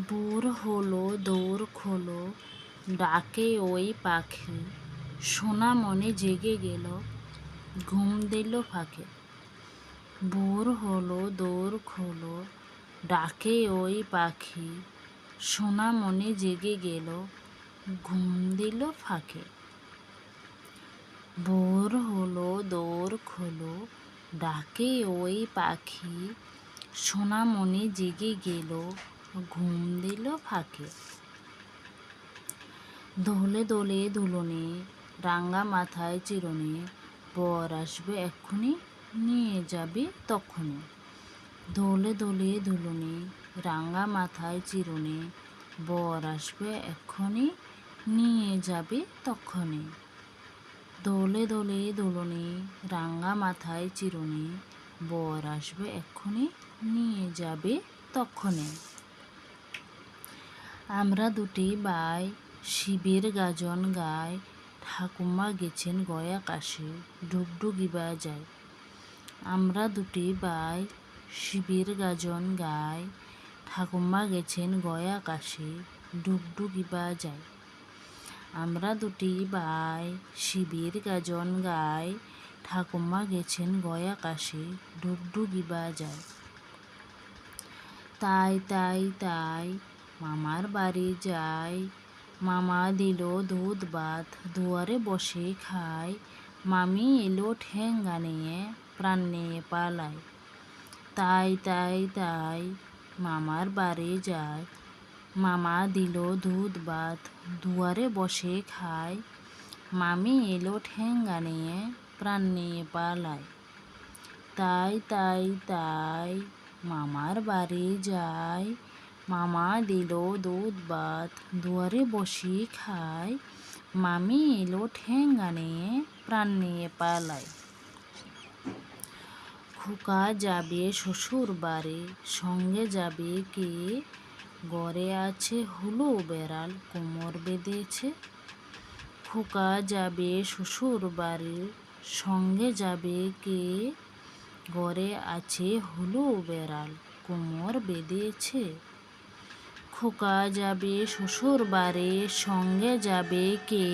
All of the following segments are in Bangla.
ভোর হলো দোর খোলো, ডাকে ওই পাখি, সোনা মনে জেগে গেল, ঘুম দিল ফাঁকে। ভোর হলো দোর খোলো, ডাকে ওই পাখি, সোনা মনে জেগে গেল, ঘুম দিল ফাঁকে। ভোর হলো দোর খোলো, ডাকে ওই পাখি, সোনা মনে জেগে গেল, ঘুম দিল ফাঁকে। দোলে দোলে দুলনে, রাঙা মাথায় চিরুনি, বর আসবে এক্ষুনি, নিয়ে যাবে তক্ষুনি। দোলে দোলে দুলনে, রাঙা মাথায় চিরুনি, বর আসবে এক্ষুনি, নিয়ে যাবে তক্ষুনি। দোলে দোলে দুলনে, রাঙা মাথায় চিরুনি, বর আসবে এক্ষুনি, নিয়ে যাবে তক্ষুনি। আমরা দুটি ভাই শিবের গাজন গাই, ঠাকুমা গেছেন গয়া কাশে, ডুগডুগি বাজায়। আমরা দুটি ভাই শিবের গাজন গাই, ঠাকুমা গেছেন গয়া কাশে, ডুগডুগি বাজায়। আমরা দুটি ভাই শিবের গাজন গাই, ঠাকুমা গেছেন গয়া কাশে, ডুগডুগি বাজায়। তাই তাই তাই মামার বাড়ি যাই, মামা দিল দুধ ভাত, দুয়ারে বসে খাই, মামি এলো ঠেঙ্গা নিয়ে, প্রাণ নিয়ে পালায়। তাই তাই তাই মামার বাড়ি যাই, মামা দিল দুধ ভাত, দুয়ারে বসে খাই, মামি এলো ঠেঙ্গা নিয়ে, প্রাণ নিয়ে পালায়। তাই তাই তাই মামার বাড়ি যাই, মামা দিল দুধ ভাত, দুয়ারে বসে খাই, মামি এলো ঠেঙ্গা নিয়ে, প্রাণ নিয়ে পালায়। খোকা যাবে শ্বশুর বাড়ি, সঙ্গে যাবে কে, ঘরে আছে হুলো বেড়াল, কোমর বেঁধেছে। খোকা যাবে শ্বশুর বাড়ি, সঙ্গে যাবে কে, ঘরে আছে হুলো বেড়াল, কোমর বেঁধেছে। খোকা যাবে শ্বশুর বাড়ি, সঙ্গে যাবে কে,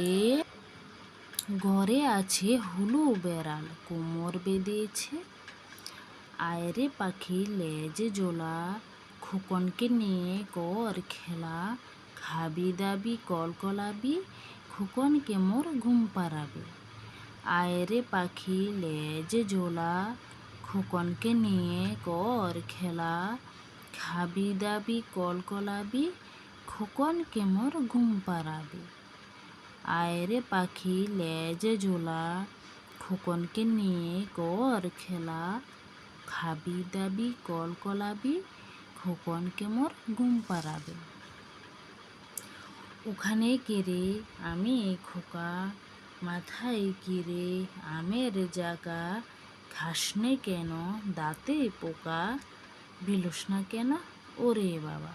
ঘরে আছে হুলো বেড়াল, কোমর বেঁধেছে। আয়রে পাখি লেজ জোলা, খোকনকে নিয়ে কর খেলা, খাবি দাবি কলকলাবি, খোকনকে মোর ঘুম পাড়াবে। আয়রে পাখি লেজ জোলা, খোকনকে নিয়ে কর খেলা, খাবি দাবি কলকলাবি, খোকনকে মোর ঘুম পাড়াবে। আয়রে পাখি লেজ জোলা, খোকনকে নিয়ে কর খেলা, খাবি দাবি কলকলাবি, খোকনকে মোর ঘুম পাড়াবে। ওখানে কেরে আমি খোকা, মাথায় কিরে আমের জাগা, খাসনে কেন দাঁতে পোকা, বিলোস না কেন ওরে বাবা।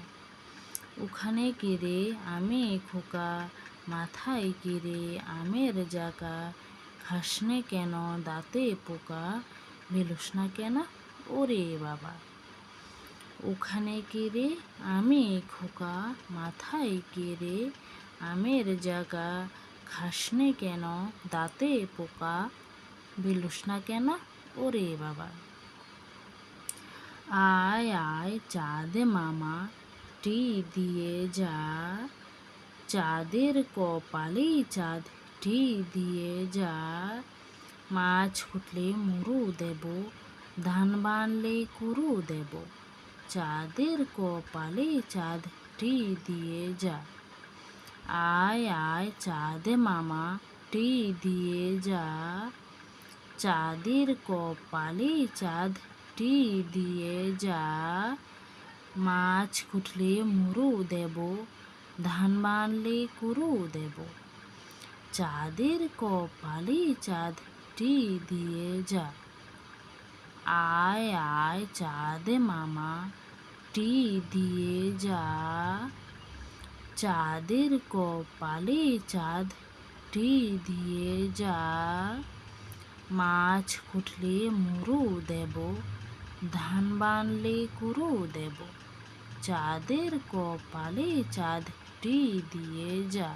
ওখানে কেরে আমি খোকা, মাথায় কিরে আমের জাগা, খাসনে কেন দাঁতে পোকা, বিলোস না কেন ওরে বাবা। ওখানে কেরে আমি খোকা, মাথায় কেরে আমের জাগা, খাসনে কেন দাঁতে পোকা, বিলোস না কেন ওরে বাবা। আয় আয় চাঁদ মামা, টি দিয়ে যা, চাঁদের কপালে চাঁদ টি দিয়ে যা, মাছ ফুটলে মুড়ো দেব, ধান বানলে কুড়ো দেব, চাঁদের কপালে চাঁদ টি দিয়ে যা। আয় আয় চাঁদ মামা, টি দিয়ে যা, চাঁদের কপালে চাঁদ টি দিয়ে যা, মাছ ফুটলে মুড়ো দেব, ধান বানলে কুড়ো দেব, চাঁদের কপালে চাঁদ টি দিয়ে যা। আয় আয় চাঁদ মামা, টি দিয়ে যা, চাঁদের কপালে চাঁদ টি দিয়ে যা, মাছ ফুটলে মুড়ো দেব, ধান বানলে কুড়ো দেব। চাঁদের কপালে চাঁদটি দিয়ে যা।